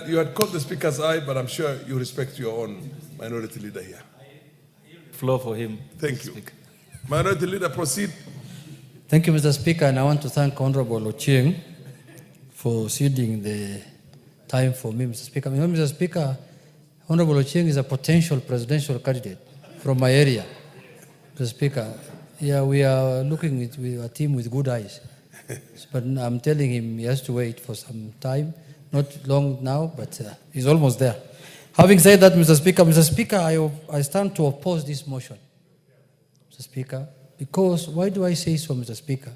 You had caught the speaker's eye, but I'm sure you respect your own minority leader here. Floor for him. Thank you. Minority leader, proceed. Thank you, Mr. Speaker, and I want to thank Honorable Ochieng for ceding the time for me, Mr. Speaker. You know, Mr. Speaker, Honorable Ochieng is a potential presidential candidate from my area. Mr. Speaker, yeah, we are looking at a team with good eyes. But I'm telling him he has to wait for some time. Not long now, but he's almost there. Having said that, Mr. Speaker, I stand to oppose this motion, Mr. Speaker, because why do I say so, Mr. Speaker?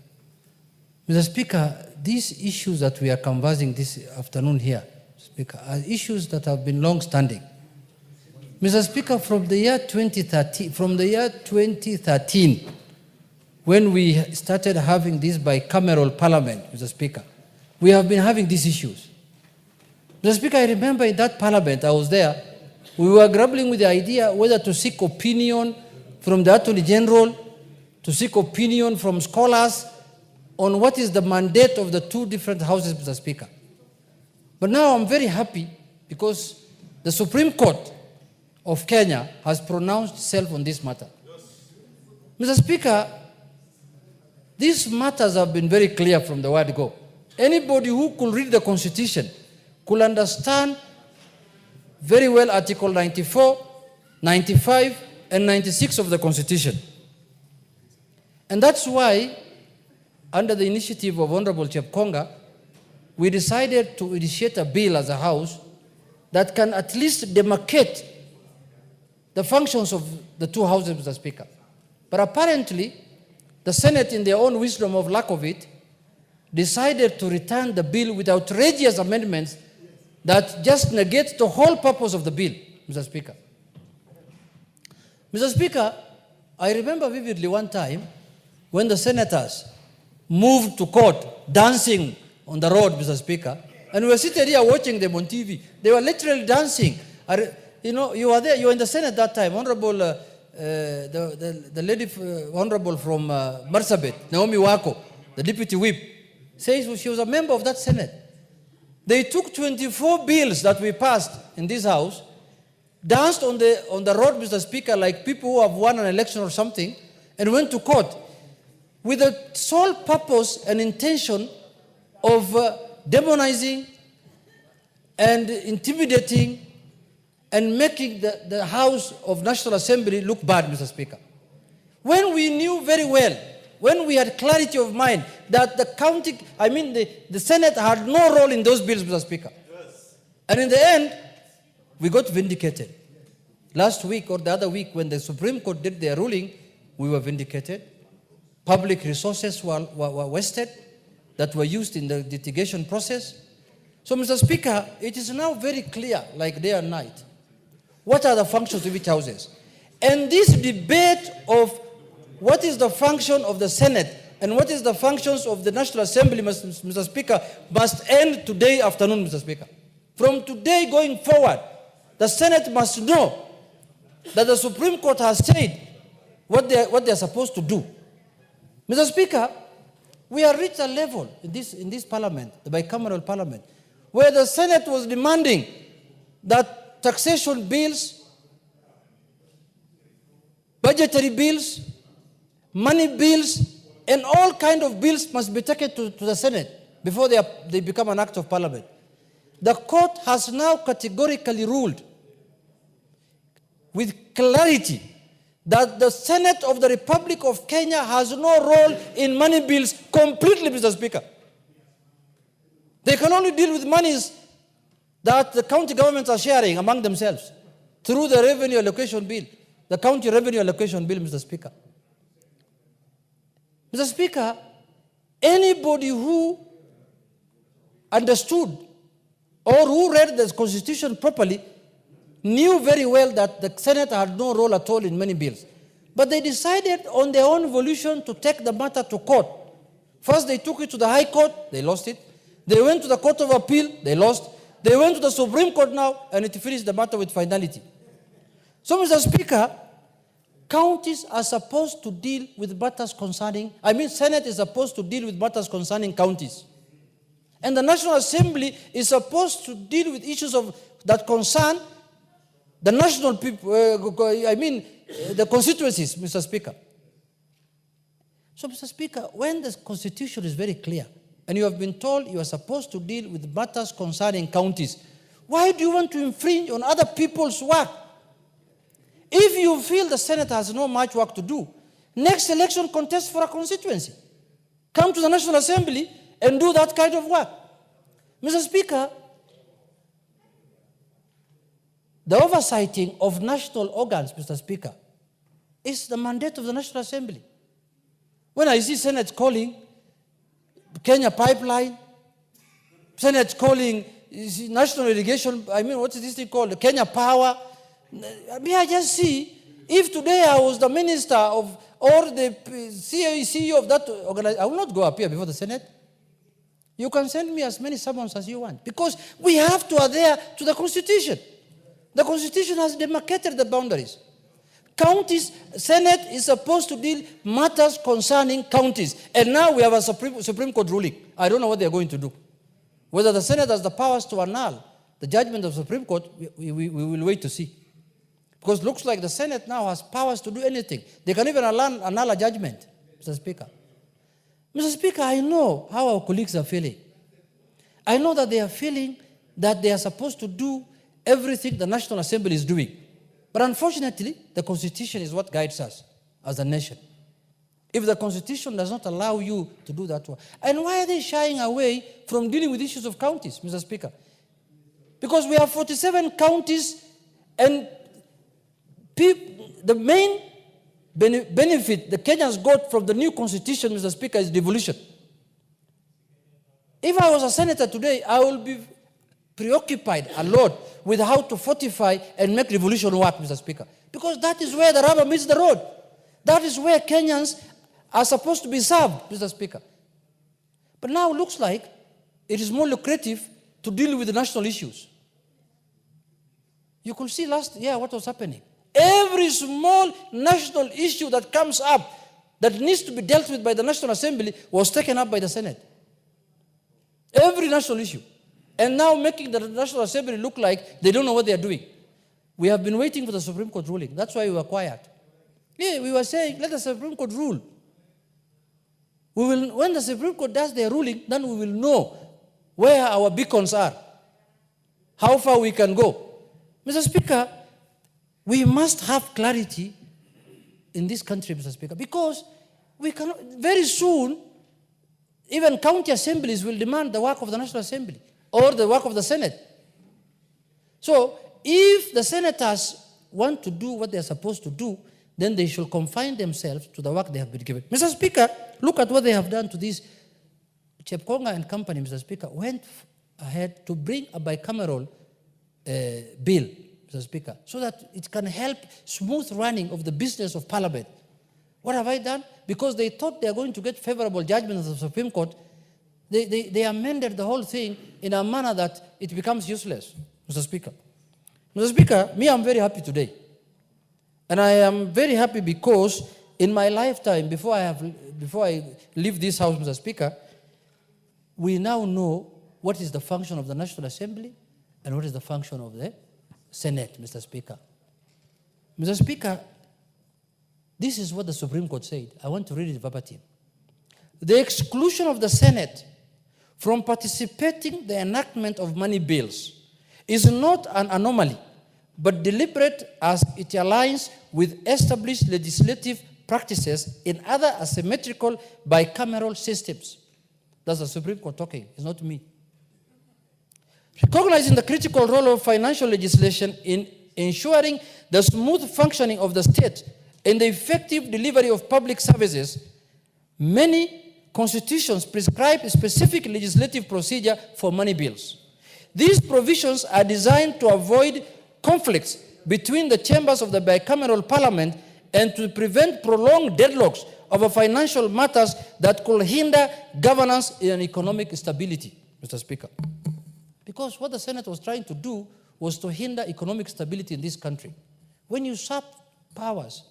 Mr. Speaker, these issues that we are conversing this afternoon here, Mr. Speaker, are issues that have been long-standing. Mr. Speaker, from the year 2013, when we started having this bicameral parliament, Mr. Speaker, we have been having these issues. Mr. Speaker, I remember in that parliament, I was there, we were grappling with the idea whether to seek opinion from the Attorney General, to seek opinion from scholars on what is the mandate of the two different houses, Mr. Speaker. But now I'm very happy because the Supreme Court of Kenya has pronounced itself on this matter. Mr. Speaker, these matters have been very clear from the word go. Anybody who could read the Constitution could understand very well Article 94, 95, and 96 of the Constitution. And that's why, under the initiative of Honorable Chepkonga, we decided to initiate a bill as a House that can at least demarcate the functions of the two houses, Mr. Speaker. But apparently, the Senate, in their own wisdom of lack of it, decided to return the bill with outrageous amendments that just negates the whole purpose of the bill, Mr. Speaker. Mr. Speaker, I remember vividly one time when the senators moved to court dancing on the road, Mr. Speaker, and we were sitting here watching them on TV. They were literally dancing. You know, you were there, you were in the Senate that time. Honorable, the lady, Honorable from Marsabit, Naomi Wako, the deputy whip, says she was a member of that Senate. They took 24 bills that we passed in this House, danced on the road, Mr. Speaker, like people who have won an election or something, and went to court with the sole purpose and intention of demonizing and intimidating and making the House of National Assembly look bad, Mr. Speaker. When we knew very well, when we had clarity of mind that the Senate had no role in those bills, Mr. Speaker. Yes. And in the end, we got vindicated. Last week or the other week, when the Supreme Court did their ruling, we were vindicated. Public resources were wasted that were used in the litigation process. So, Mr. Speaker, it is now very clear, like day and night, what are the functions of each houses. And this debate of what is the function of the Senate and what is the functions of the National Assembly, Mr. Speaker, must end today afternoon, Mr. Speaker. From today going forward, the Senate must know that the Supreme Court has said what they're supposed to do. Mr. Speaker, we have reached a level in this parliament, the bicameral parliament, where the Senate was demanding that taxation bills, budgetary bills, money bills, and all kinds of bills must be taken to the Senate before they become an act of parliament. The court has now categorically ruled with clarity that the Senate of the Republic of Kenya has no role in money bills completely, Mr. Speaker. They can only deal with monies that the county governments are sharing among themselves through the revenue allocation bill, the county revenue allocation bill, Mr. Speaker. Mr. Speaker, anybody who understood or who read the Constitution properly knew very well that the Senate had no role at all in many bills. But they decided on their own volition to take the matter to court. First, they took it to the High Court, they lost it. They went to the Court of Appeal, they lost. They went to the Supreme Court now, and it finished the matter with finality. So, Mr. Speaker, counties are supposed to deal with matters concerning, Senate is supposed to deal with matters concerning counties. And the National Assembly is supposed to deal with issues that concern the national people, the constituencies, Mr. Speaker. So, Mr. Speaker, when the Constitution is very clear, and you have been told you are supposed to deal with matters concerning counties, why do you want to infringe on other people's work? If you feel the Senate has no much work to do, next election contest for a constituency. Come to the National Assembly and do that kind of work. Mr. Speaker, the oversighting of national organs, Mr. Speaker, is the mandate of the National Assembly. When I see Senate calling Kenya Pipeline, Senate calling national irrigation, what is this thing called? Kenya Power. I just see, if today I was the minister of, or the CEO of that organization, I will not go up here before the Senate. You can send me as many summons as you want, because we have to adhere to the Constitution. The Constitution has demarcated the boundaries. Counties, Senate is supposed to deal matters concerning counties. And now we have a Supreme Court ruling. I don't know what they're going to do. Whether the Senate has the powers to annul the judgment of the Supreme Court, we will wait to see. Because it looks like the Senate now has powers to do anything. They can even annul a judgment, Mr. Speaker. Mr. Speaker, I know how our colleagues are feeling. I know that they are feeling that they are supposed to do everything the National Assembly is doing. But unfortunately, the Constitution is what guides us as a nation. If the Constitution does not allow you to do that work. And why are they shying away from dealing with issues of counties, Mr. Speaker? Because we have 47 counties, and the main benefit the Kenyans got from the new Constitution, Mr. Speaker, is devolution. If I was a senator today, I will be preoccupied a lot with how to fortify and make devolution work, Mr. Speaker. Because that is where the rubber meets the road. That is where Kenyans are supposed to be served, Mr. Speaker. But now it looks like it is more lucrative to deal with the national issues. You could see last year what was happening. Every small national issue that comes up that needs to be dealt with by the National Assembly was taken up by the Senate. Every national issue. And now making the National Assembly look like they don't know what they are doing. We have been waiting for the Supreme Court ruling. That's why we were quiet. Yeah, we were saying, let the Supreme Court rule. When the Supreme Court does their ruling, then we will know where our beacons are, how far we can go. Mr. Speaker, we must have clarity in this country, Mr. Speaker, because we cannot, very soon, even county assemblies will demand the work of the National Assembly or the work of the Senate. So, if the senators want to do what they are supposed to do, then they should confine themselves to the work they have been given. Mr. Speaker, look at what they have done to this. Chepkonga and company, Mr. Speaker, went ahead to bring a bicameral bill, Mr. Speaker, so that it can help smooth running of the business of Parliament. What have I done? Because they thought they are going to get favorable judgment of the Supreme Court, they amended the whole thing in a manner that it becomes useless, Mr. Speaker. Mr. Speaker, I'm very happy today. And I am very happy because in my lifetime, before I leave this house, Mr. Speaker, we now know what is the function of the National Assembly and what is the function of the Senate, Mr. Speaker. Mr. Speaker, this is what the Supreme Court said. I want to read it verbatim. The exclusion of the Senate from participating in the enactment of money bills is not an anomaly, but deliberate as it aligns with established legislative practices in other asymmetrical bicameral systems. That's the Supreme Court talking, it's not me. Recognizing the critical role of financial legislation in ensuring the smooth functioning of the state and the effective delivery of public services, many constitutions prescribe a specific legislative procedure for money bills. These provisions are designed to avoid conflicts between the chambers of the bicameral parliament and to prevent prolonged deadlocks over financial matters that could hinder governance and economic stability, Mr. Speaker. Because what the Senate was trying to do was to hinder economic stability in this country. When you usurp powers,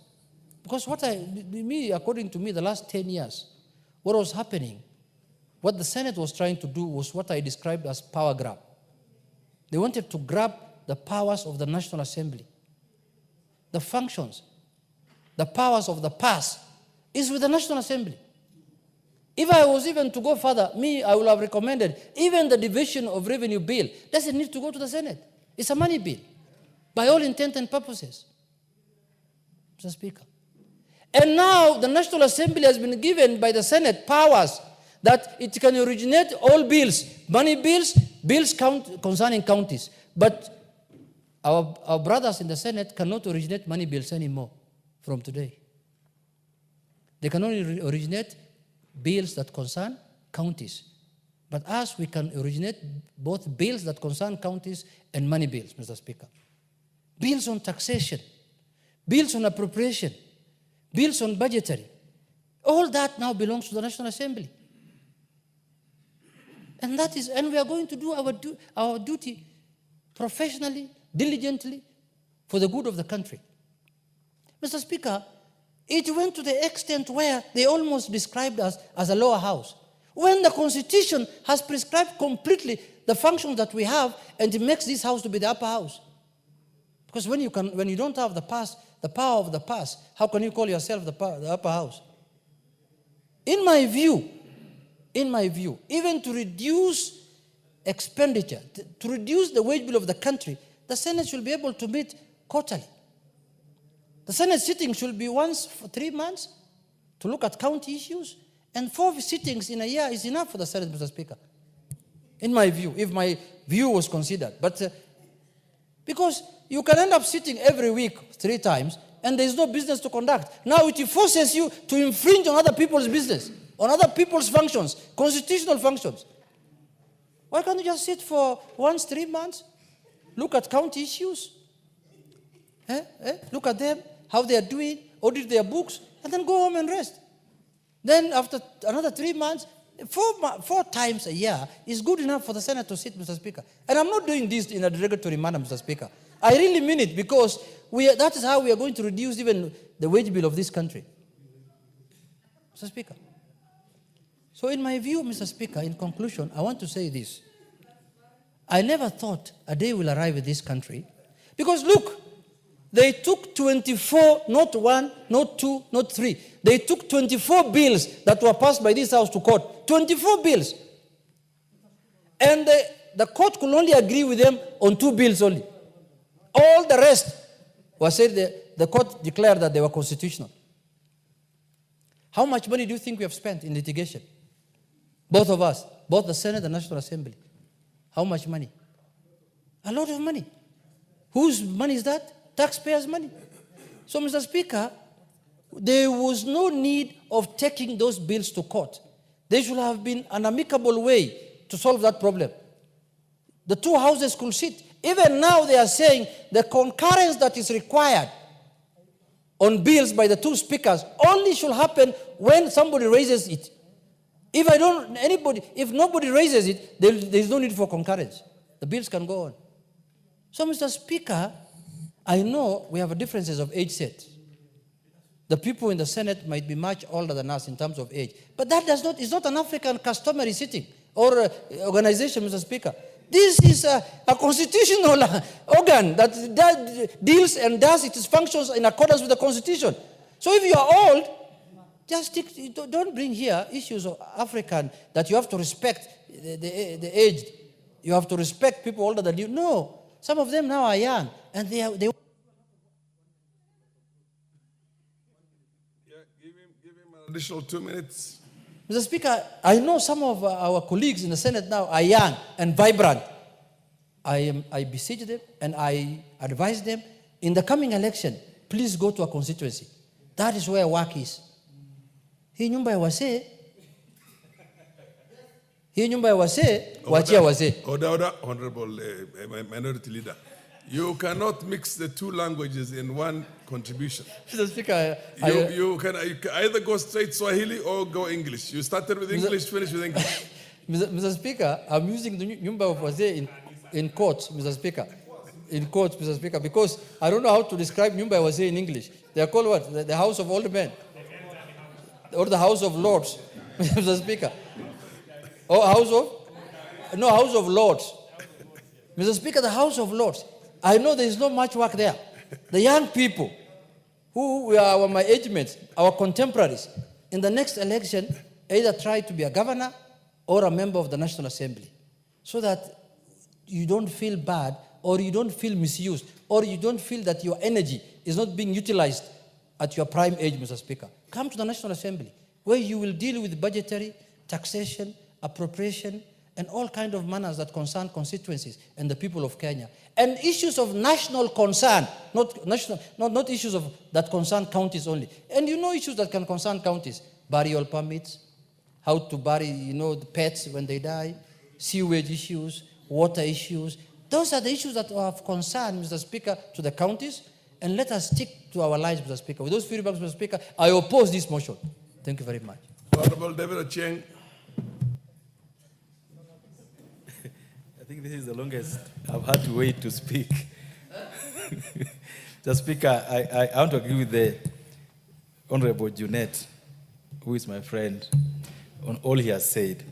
because according to me, the last 10 years, what was happening What the Senate was trying to do was what I described as power grab. They wanted to grab the powers of the National Assembly. The functions, the powers of the past is with the National Assembly. If I was even to go further, I would have recommended even the division of revenue bill doesn't need to go to the Senate. It's a money bill, by all intent and purposes, Mr. Speaker. And now the National Assembly has been given by the Senate powers that it can originate all bills, money bills, bills concerning counties. But our brothers in the Senate cannot originate money bills anymore from today. They can only originate bills that concern counties. But us, we can originate both bills that concern counties and money bills, Mr. Speaker. Bills on taxation, bills on appropriation, bills on budgetary. All that now belongs to the National Assembly. And we are going to do our duty professionally, diligently, for the good of the country. Mr. Speaker, it went to the extent where they almost described us as a lower house, when the Constitution has prescribed completely the functions that we have, and it makes this house to be the upper house. Because when you don't have the power of the past, how can you call yourself the upper house? In my view, even to reduce expenditure, to reduce the wage bill of the country, the Senate should be able to meet quarterly. The Senate sitting should be once for 3 months to look at county issues, and 4 sittings in a year is enough for the Senate, Mr. Speaker. In my view, if my view was considered. But because you can end up sitting every week 3 times, and there is no business to conduct. Now it forces you to infringe on other people's business, on other people's functions, constitutional functions. Why can't you just sit for once 3 months, look at county issues, look at them, how they are doing, audit their books, and then go home and rest? Then after another 3 months, 4 times a year is good enough for the Senate to sit, Mr. Speaker. And I'm not doing this in a derogatory manner, Mr. Speaker. I really mean it, because that is how we are going to reduce even the wage bill of this country, Mr. Speaker. So in my view, Mr. Speaker, in conclusion, I want to say this. I never thought a day will arrive in this country, because look, they took 24, not 1, not 2, not 3. They took 24 bills that were passed by this House to court. 24 bills. And the court could only agree with them on 2 bills only. All the rest was said, the court declared that they were constitutional. How much money do you think we have spent in litigation? Both of us, both the Senate and National Assembly. How much money? A lot of money. Whose money is that? Taxpayers' money. So, Mr. Speaker, there was no need of taking those bills to court. There should have been an amicable way to solve that problem. The 2 houses could sit. Even now they are saying the concurrence that is required on bills by the 2 speakers only should happen when somebody raises it. If nobody raises it, there is no need for concurrence. The bills can go on. So, Mr. Speaker, I know we have differences of age set. The people in the Senate might be much older than us in terms of age. But that is not an African customary sitting or organization, Mr. Speaker. This is a constitutional organ that deals and does its functions in accordance with the Constitution. So if you are old, don't bring here issues of African that you have to respect the aged. You have to respect people older than you. No. Some of them now are young, and they give him an additional 2 minutes. Mr. Speaker, I know some of our colleagues in the Senate now are young and vibrant. I beseech them and I advise them, in the coming election, please go to a constituency. That is where work is. Hii nyumba ya wazee, wachia wazee. Order, Honorable Minority Leader. You cannot mix the 2 languages in one contribution. Mr. Speaker, you can either go straight Swahili or go English. You started with English, finish with English. Mr. Speaker, I'm using the Nyumba of Wazee in quotes, Mr. Speaker. In quotes, Mr. Speaker, because I don't know how to describe Nyumba Wazee in English. They are called what? The House of Old Men. Or the House of Lords, Mr. Speaker. Oh, House of? No, House of Lords. Mr. Speaker, the House of Lords. I know there is not much work there. The young people who are my age mates, our contemporaries, in the next election, either try to be a governor or a member of the National Assembly, so that you don't feel bad, or you don't feel misused, or you don't feel that your energy is not being utilized at your prime age, Mr. Speaker. Come to the National Assembly, where you will deal with budgetary, taxation, appropriation, and all kinds of matters that concern constituencies and the people of Kenya. And issues of national concern, not issues that concern counties only. And you know issues that can concern counties: burial permits, how to bury, the pets when they die, sewage issues, water issues. Those are the issues that are of concern, Mr. Speaker, to the counties. And let us stick to our lines, Mr. Speaker. With those few remarks, Mr. Speaker, I oppose this motion. Thank you very much. Honorable David Ochieng. I think this is the longest I've had to wait to speak. Mr. Speaker, I want to agree with the Honorable Junet, who is my friend, on all he has said.